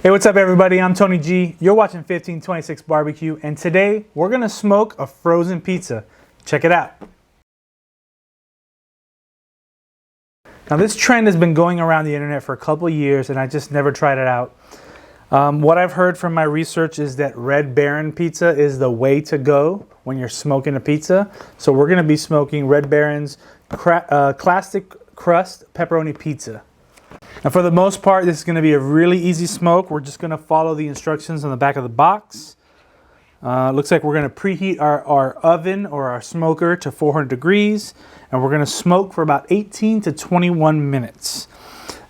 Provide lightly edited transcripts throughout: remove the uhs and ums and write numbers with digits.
Hey, what's up everybody? I'm Tony G. You're watching 1526 Barbecue, and today we're gonna smoke a frozen pizza. Check it out. Now this trend has been going around the internet for a couple of years and I just never tried it out. What I've heard from my research is that Red Baron pizza is the way to go when you're smoking a pizza. So we're gonna be smoking Red Baron's classic crust pepperoni pizza. Now for the most part, this is going to be a really easy smoke. We're just going to follow the instructions on the back of the box. Looks like we're going to preheat our oven or our smoker to 400 degrees. And we're going to smoke for about 18 to 21 minutes.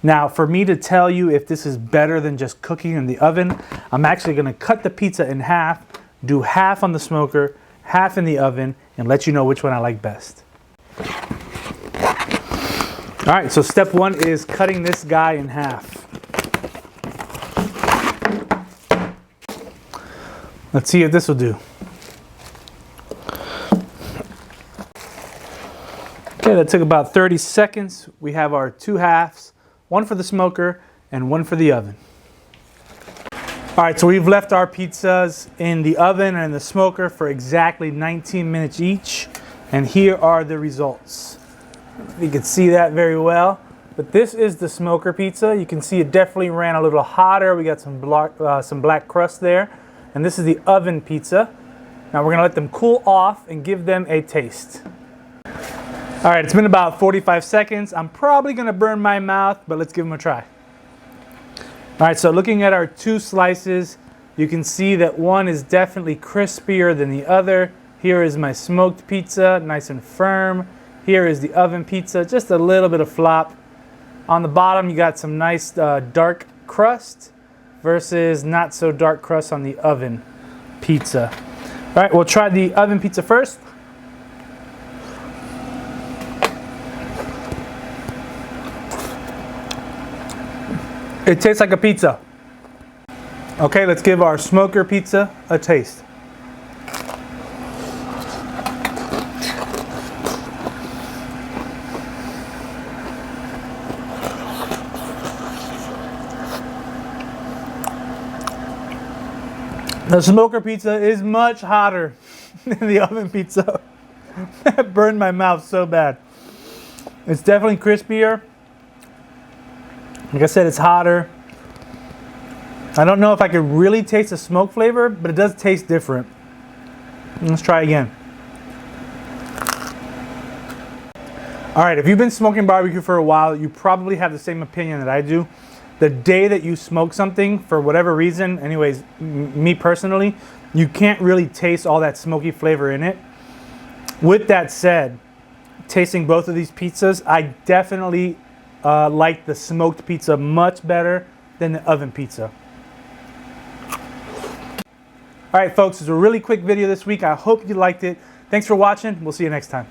Now for me to tell you if this is better than just cooking in the oven, I'm actually going to cut the pizza in half, do half on the smoker, half in the oven, and let you know which one I like best. All right, so step one is cutting this guy in half. Let's see if this will do. Okay, that took about 30 seconds. We have our two halves, one for the smoker and one for the oven. All right, so we've left our pizzas in the oven and the smoker for exactly 19 minutes each. And here are the results. You can see that very well, but this is the smoker pizza. You can see it definitely ran a little hotter. We got some black crust there, and this is the oven pizza. Now we're gonna let them cool off and give them a taste. All right, it's been about 45 seconds. I'm probably gonna burn my mouth, but let's give them a try. All right, so looking at our two slices, you can see that one is definitely crispier than the other. Here is my smoked pizza, nice and firm. Here is the oven pizza, just a little bit of flop. On the bottom, you got some nice dark crust versus not so dark crust on the oven pizza. All right, we'll try the oven pizza first. It tastes like a pizza. Okay, let's give our smoker pizza a taste. The smoker pizza is much hotter than the oven pizza. That burned my mouth so bad. It's definitely crispier. Like I said, it's hotter. I don't know if I could really taste the smoke flavor, but it does taste different. Let's try again. All right, if you've been smoking barbecue for a while, you probably have the same opinion that I do. The day that you smoke something, for whatever reason, anyways, me personally, you can't really taste all that smoky flavor in it. With that said, tasting both of these pizzas, I definitely like the smoked pizza much better than the oven pizza. All right, folks, it's a really quick video this week. I hope you liked it. Thanks for watching. We'll see you next time.